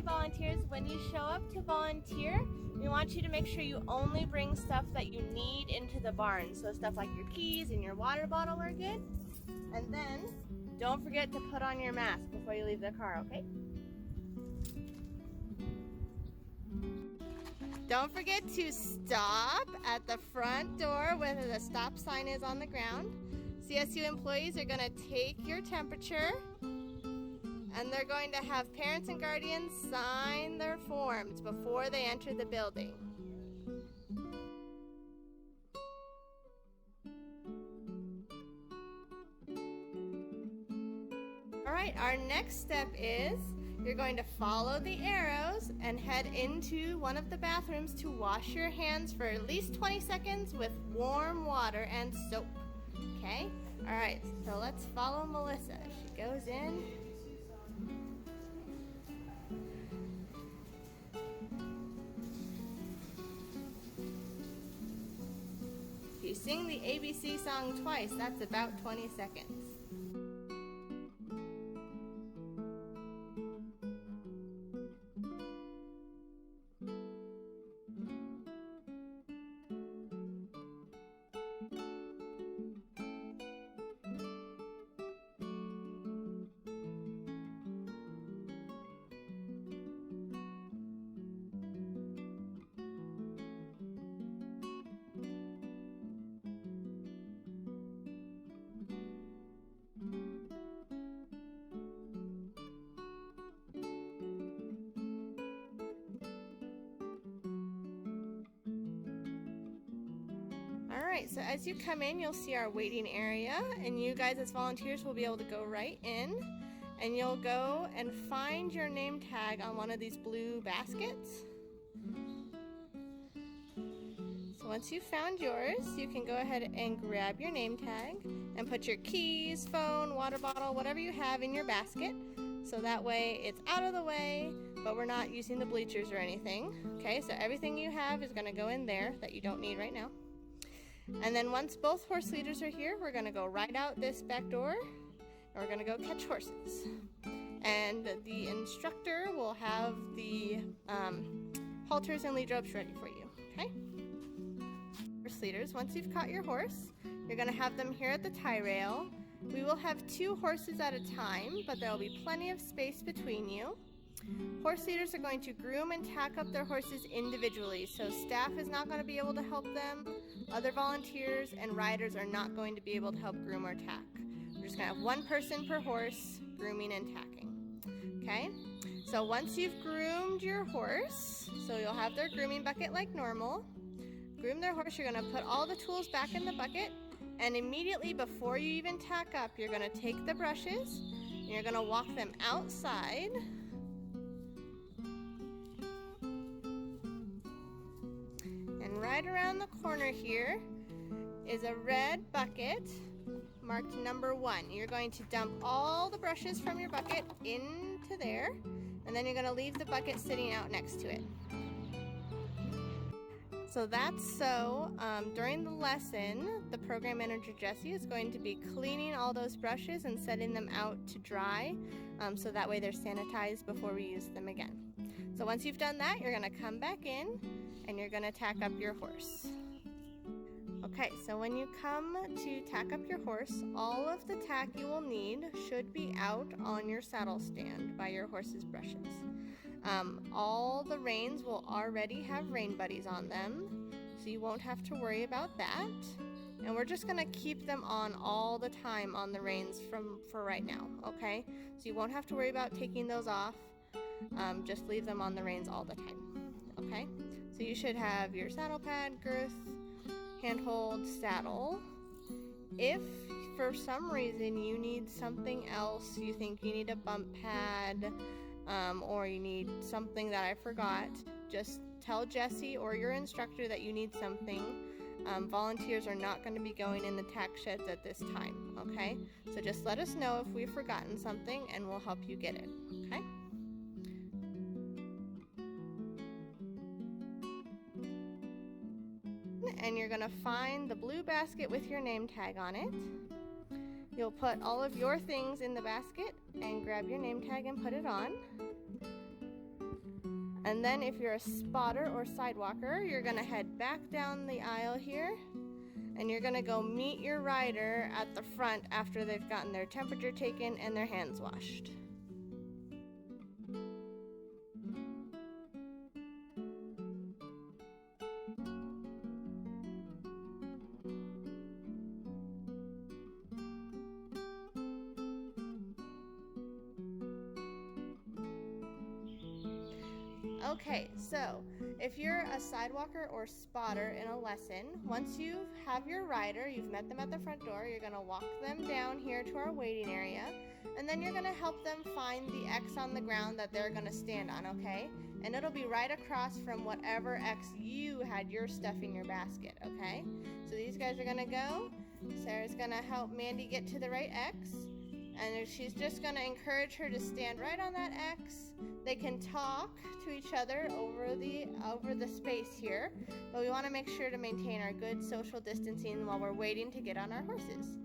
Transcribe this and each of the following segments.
volunteers, when you show up to volunteer, we want you to make sure you only bring stuff that you need into the barn. So stuff like your keys and your water bottle are good. And then don't forget to put on your mask before you leave the car, okay? Don't forget to stop at the front door where the stop sign is on the ground. CSU employees are going to take your temperature, and they're going to have parents and guardians sign their forms before they enter the building. All right, our next step is you're going to follow the arrows and head into one of the bathrooms to wash your hands for at least 20 seconds with warm water and soap. Okay? All right, so let's follow Melissa. She goes in. If you sing the ABC song twice, that's about 20 seconds. Alright, so as you come in, you'll see our waiting area, and you guys as volunteers will be able to go right in, and you'll go and find your name tag on one of these blue baskets. So once you've found yours, you can go ahead and grab your name tag and put your keys, phone, water bottle, whatever you have in your basket, so that way it's out of the way, but we're not using the bleachers or anything. Okay, so everything you have is going to go in there that you don't need right now. And then once both horse leaders are here, we're going to go right out this back door, and we're going to go catch horses. And the instructor will have the halters and lead ropes ready for you, okay? Horse leaders, once you've caught your horse, you're going to have them here at the tie rail. We will have 2 horses at a time, but there will be plenty of space between you. Horse leaders are going to groom and tack up their horses individually, so staff is not going to be able to help them. Other volunteers and riders are not going to be able to help groom or tack. We're just going to have 1 person per horse grooming and tacking. Okay? So once you've groomed your horse, so you'll have their grooming bucket like normal. Groom their horse, you're going to put all the tools back in the bucket, and immediately before you even tack up, you're going to take the brushes and you're going to walk them outside. And right around the corner here is a red bucket marked number 1. You're going to dump all the brushes from your bucket into there, and then you're going to leave the bucket sitting out next to it. So that's during the lesson, the program manager Jessie is going to be cleaning all those brushes and setting them out to dry, so that way they're sanitized before we use them again. So once you've done that, you're going to come back in and you're going to tack up your horse. Okay, so when you come to tack up your horse, all of the tack you will need should be out on your saddle stand by your horse's brushes. All the reins will already have rain buddies on them, so you won't have to worry about that. And we're just going to keep them on all the time on the reins for right now, okay? So you won't have to worry about taking those off. Just leave them on the reins all the time, okay? So you should have your saddle pad, girth, handhold, saddle. If for some reason you need something else, you think you need a bump pad, or you need something that I forgot, just tell Jessie or your instructor that you need something. Volunteers are not going to be going in the tack sheds at this time, okay? So just let us know if we've forgotten something and we'll help you get it, okay? And you're going to find the blue basket with your name tag on it. You'll put all of your things in the basket and grab your name tag and put it on. And then if you're a spotter or sidewalker, you're gonna head back down the aisle here, and you're gonna go meet your rider at the front after they've gotten their temperature taken and their hands washed. Okay, so if you're a sidewalker or spotter in a lesson, once you have your rider, you've met them at the front door, you're gonna walk them down here to our waiting area, and then you're gonna help them find the X on the ground that they're gonna stand on, okay? And it'll be right across from whatever X you had your stuff in your basket, okay? So these guys are gonna go. Sarah's gonna help Mandy get to the right X, and she's just gonna encourage her to stand right on that X. They can talk to each other over the space here, but we want to make sure to maintain our good social distancing while we're waiting to get on our horses.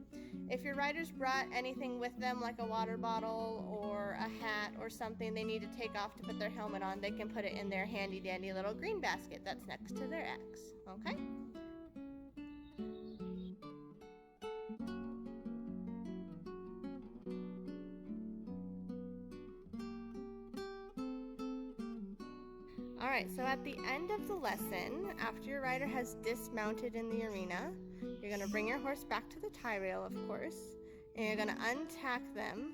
If your riders brought anything with them, like a water bottle or a hat or something they need to take off to put their helmet on, they can put it in their handy dandy little green basket that's next to their X, okay? Alright, so at the end of the lesson, after your rider has dismounted in the arena, you're going to bring your horse back to the tie rail, of course, and you're going to untack them,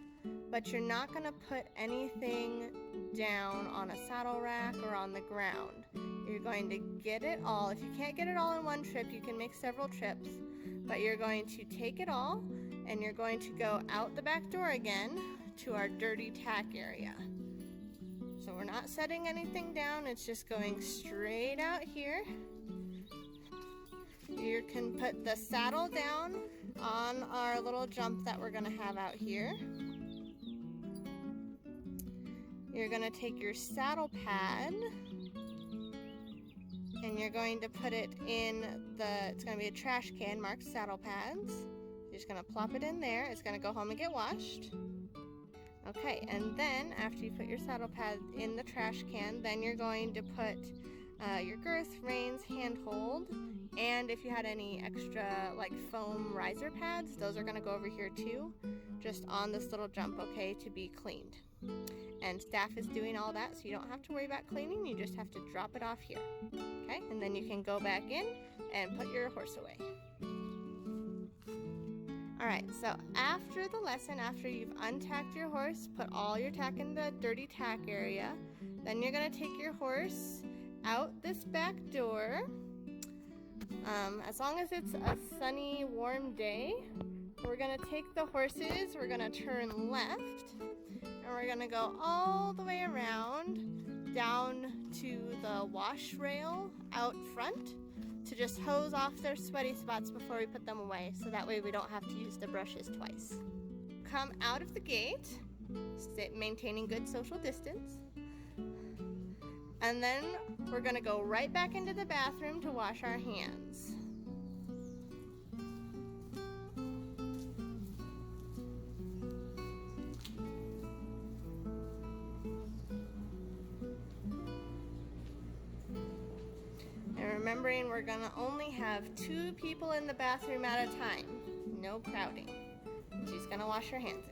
but you're not going to put anything down on a saddle rack or on the ground. You're going to get it all. If you can't get it all in one trip, you can make several trips, but you're going to take it all, and you're going to go out the back door again to our dirty tack area. So we're not setting anything down, it's just going straight out here. You can put the saddle down on our little jump that we're gonna have out here. You're gonna take your saddle pad and you're going to put it in it's gonna be a trash can marked saddle pads. You're just gonna plop it in there. It's gonna go home and get washed. Okay, and then after you put your saddle pad in the trash can, then you're going to put your girth, reins, handhold, and if you had any extra like foam riser pads, those are going to go over here too, just on this little jump, okay, to be cleaned. And staff is doing all that, so you don't have to worry about cleaning, you just have to drop it off here, okay? And then you can go back in and put your horse away. Alright, so after the lesson, after you've untacked your horse, put all your tack in the dirty tack area, then you're going to take your horse out this back door. As long as it's a sunny, warm day, we're going to take the horses, we're going to turn left, and we're going to go all the way around down to the wash rail out front, to just hose off their sweaty spots before we put them away, so that way we don't have to use the brushes twice. Come out of the gate, maintaining good social distance, and then we're going to go right back into the bathroom to wash our hands. Remembering we're gonna only have 2 people in the bathroom at a time. No crowding. She's gonna wash her hands.